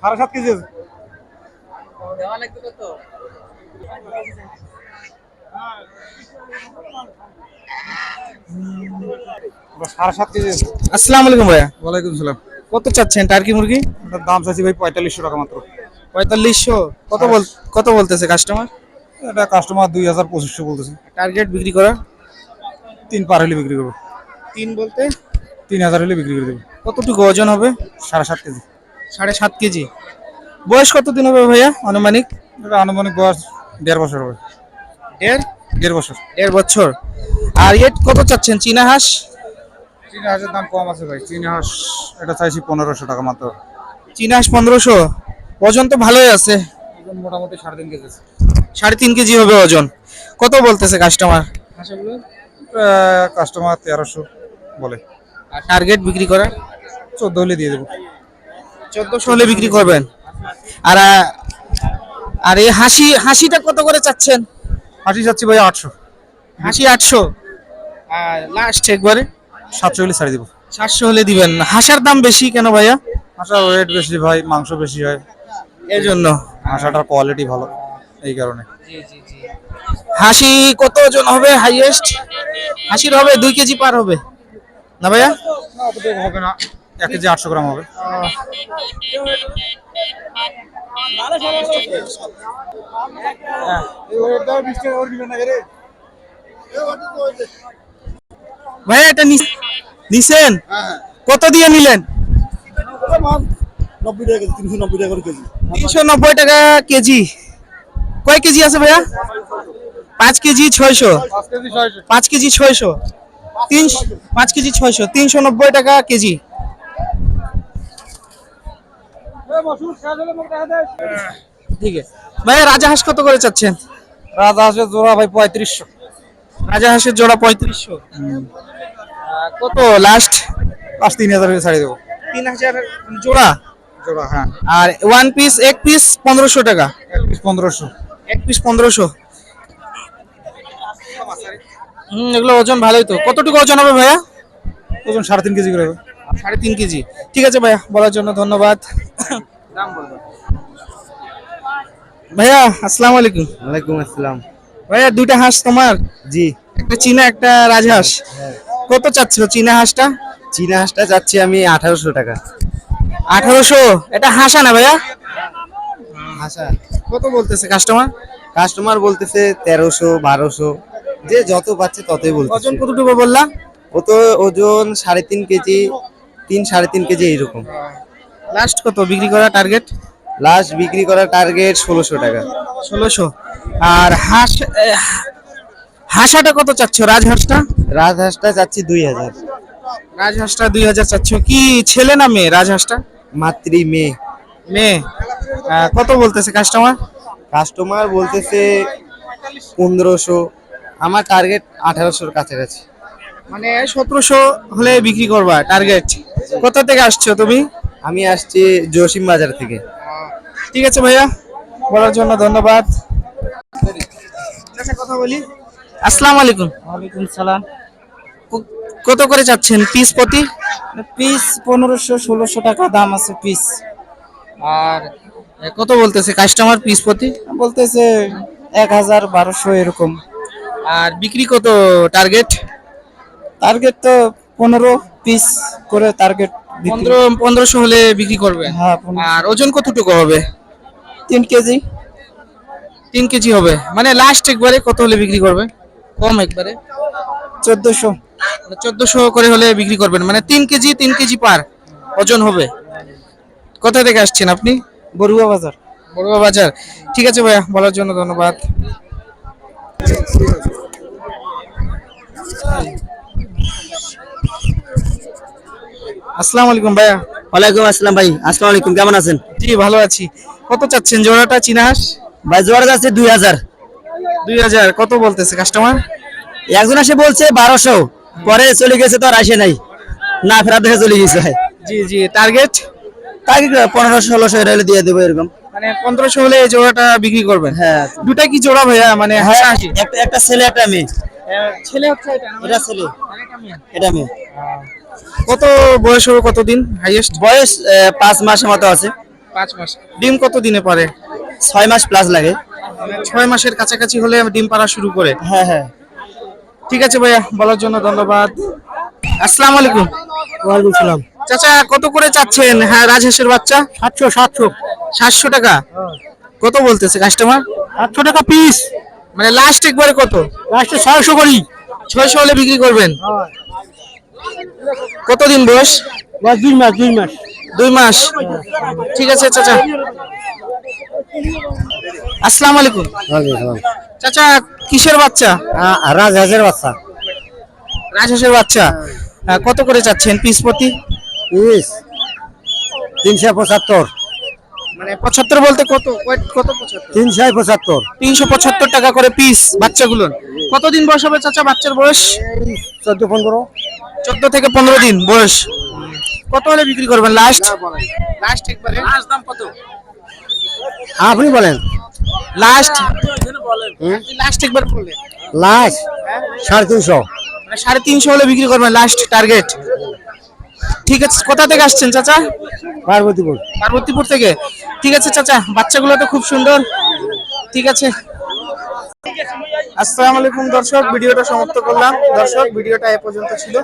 7.5 KG আছে। ওটা 7.5 KG আছে। আসসালামু আলাইকুম ভাইয়া। ওয়ালাইকুম সালাম। কত চাচ্ছেন টার্কি মুরগি? এটার দাম চাইছি ভাই 4500 টাকা মাত্র। 4500। কত বলতেছে কাস্টমার? এটা কাস্টমার 2000 2500 বলতেছে। টার্গেট বিক্রি করা? 3 পার হলে বিক্রি করবো। 3 বলতে 3000 হলে বিক্রি করে দেবো। কতটুকু ওজন হবে? 7.5 কেজি। 7.5 কেজি। বয়স কতদিন হবে ভাইয়া আনুমানিক? এটা আনুমানিক বয়স 1.5 বছর হবে। দেড় 1.5 বছর। 1.5 বছর। আর এর কত চাচ্ছেন চীনা হাঁস? চীনা হাঁসের দাম কম আছে ভাই। চীনা হাঁস এটা চাইছি 1500 টাকা মাত্র। চীনা হাঁস 1500। ওজন তো ভালোই আছে। ওজন মোটামুটি 3.5 কেজি আছে। 3.5 কেজি হবে ওজন। কত বলতেছে কাস্টমার হাঁসগুলো? কাস্টমার 1300 বলে। আর টার্গেট বিক্রি করা? 14 হলে দিয়ে দেবো। 1400 হলে বিক্রি করবেন। আর আর এই হাসিটা কত করে চাচ্ছেন? হাঁসি চাচ্ছি ভাই 800। হাসি 800। আর লাস্ট একবারে 700 হলে ছাড়ি দেবো। 700 হলে দিবেন। হাঁসার দাম বেশি কেন ভাইয়া? হাঁসার ওয়েট বেশি ভাই, মাংস বেশি হয়, এই জন্য। হাঁসাটার কোয়ালিটি ভালো, এই কারণে। হাসি কত ওজন হবে হাইয়েস্ট? হাসির হবে 2 কেজি পার হবে না ভাইয়া? না অতটুকু হবে না, 1 কেজি 800 গ্রাম হবে। ভাইয়া এটা নিছেন? কত দিয়ে নিলেন? 390 টাকা কেজি। কয় কেজি আছে ভাইয়া? 5 কেজি 600। 5 কেজি 600। 5 কেজি 600, 390 টাকা কেজি। ঠিক আছে ভাইয়া। রাজা হাঁস কত করে চাচ্ছেন? রাজা হাঁসের জোড়া ভাই 3500। রাজা হাঁসের জোড়া 3500। কত লাস্ট? 3000 হলে ছাড়ি দেবো। 3000 জোড়া? জোড়া হ্যাঁ। আর ওয়ান পিস এক পিস 1500 টাকা। 1 পিস 1500। এক পিস 1500। এগুলো ওজন ভালোই তো। কতটুকু ওজন হবে ভাইয়া? ওজন 3.5 কেজি করে হবে। 3.5 কেজি। ঠিক আছে ভাইয়া, বলার জন্য ধন্যবাদ। ভাইয়া আসসালামু আলাইকুম। ওয়ালাইকুম আসসালাম। ভাইয়া দুইটা হাঁস তোমার? জি। একটা চীনা একটা রাজহাঁস। কত চাচ্ছ চীনা হাঁসটা? চীনা হাঁসটা যাচ্ছি আমি 1800 টাকা। 1800। এটা হাঁসা না ভাইয়া? হাঁসা। কত বলতেছে কাস্টমার? কাস্টমার বলতেছে 1300 1200, যে যত পাচ্ছে ততই বলতেছে। ওজন কতটুকু বললা? ও তো ওজন 3.5 কেজি, 3-3.5 কেজি এইরকম। লাস্ট কত বিক্রি করা টার্গেট? লাস্ট বিক্রি করার টার্গেট 1600 টাকা। 1600। আর হাঁসাটা কত চাচ্ছ রাজহাঁসটা? রাজহাঁসটা যাচ্ছি 2000। রাজহাঁসটা 2000 চাচ্ছ। কি ছেলে না মেয়ে রাজহাঁসটা? মাতৃ মেয়ে। মেয়ে। কত বলতেছে কাস্টমার? কাস্টমার বলতেছে 1500। আমার টার্গেট 1800-র কাছাকাছি। মানে 1700 হলে বিক্রি করবা টার্গেট। কোথা থেকে আসছো তুমি? আমি আসছি জসিম বাজার থেকে। ঠিক আছে ভাইয়া, বলার জন্য ধন্যবাদ। কথা বলি। আসসালামু আলাইকুম। ওয়ালাইকুম সালাম। কত করে চাচ্ছেন পিস প্রতি? পিস 1500-1600 টাকা দাম আছে পিস। আর কত বলতেছে কাস্টমার পিস প্রতি? বলতেছে 1000-1200 এরকম। আর বিক্রি কত টার্গেট? টার্গেট তো 15 পিস করে টার্গেট। 1500 হলে বিক্রি করবেন? হ্যাঁ। আর ওজন কতটুকু হবে? 3 কেজি। 3 কেজি হবে। মানে লাস্ট একবারে কত হলে বিক্রি করবে? কম একবারে 1400। 1400 করে হলে বিক্রি করবেন। মানে 3 কেজি পার ওজন হবে। কোথা থেকে আসছেন আপনি? বড়ুয়া বাজার। বড়ুয়া বাজার। ঠিক আছে ভাইয়া, বলার জন্য ধন্যবাদ। আসসালামু আলাইকুম ভাইয়া। ওয়ালাইকুম আসসালাম ভাই। আসসালামু আলাইকুম, কেমন আছেন? জি ভালো আছি। কত চাচ্ছেন জোড়াটা চীনা হাঁস? ভাই জোড়া যাচ্ছে 2000। 2000। কত বলতেছে কাস্টমার? একজন আসে বলছে 1200, পরে চলে গেছে তো আর আসে নাই, না ফেরার দেখে চলে গেছে। জি জি। টার্গেট? তাকে 1500-1600 এর হলে দিয়ে দেবো এরকম। মানে 1500 হলে এই জোড়াটা বিক্রি করবেন? হ্যাঁ। দুটা কি জোড়া ভাইয়া? মানে হাসা হাসি? একটা ছেলে একটা মেয়ে। ছেলে হচ্ছে এটা না? এটা ছেলে, এটা মেয়ে। কত বয়স হবে? কতদিন হাইয়েস্ট? বয়স 5 মাসের মতো আছে। 5 মাস। ডিম কত দিনে পারে? 6 মাস প্লাস লাগে। 6 মাসের কাছাকাছি হলে ডিম পাড়া শুরু করে। হ্যাঁ হ্যাঁ। ঠিক আছে ভাইয়া, বলার জন্য ধন্যবাদ। আসসালামু আলাইকুম। ওয়ালাইকুম সালাম। চাচা কত করে চাচ্ছেন? হ্যাঁ, রাজহাঁসের বাচ্চা 700 টাকা। কত বলতেছে কাস্টমার? 800 টাকা পিস। মানে লাস্ট একবারে কত? লাস্টে 600 করি। 600 হলে বিক্রি করবেন? কতদিন বয়স? বাস 2 মাস 2 মাস। 2 মাস। ঠিক আছে চাচা। আসসালামু আলাইকুম। চাচা কিসের বাচ্চা? রাজহাঁসের বাচ্চা। রাজহাঁসের বাচ্চা। কত করে চাচ্ছেন পিস প্রতি? পিস 375। মানে 75 বলতে কত? কত 75? 375। 375 টাকা করে পিস বাচ্চাগুলোর। কতদিন বয়স হবে চাচা বাচ্চার বয়স? 14-15। 14 থেকে 15 দিন বয়স। কত হলে বিক্রি করবেন লাস্ট? লাস্ট একবারে লাস্ট দাম কত? আপনি বলেন। লাস্ট লাস্ট একবার বলে। লাস্ট 350। মানে 350 হলে বিক্রি করবেন লাস্ট টার্গেট। ঠিক আছে, কোথা থেকে আসছেন চাচা? পার্বতীপুর। পার্বতীপুর থেকে। ঠিক আছে চাচা, বাচ্চাগুলো তো খুব সুন্দর। ঠিক আছে। আসসালামু আলাইকুম দর্শক, ভিডিওটা সমাপ্ত করলাম। দর্শক ভিডিওটা এ পর্যন্ত ছিল।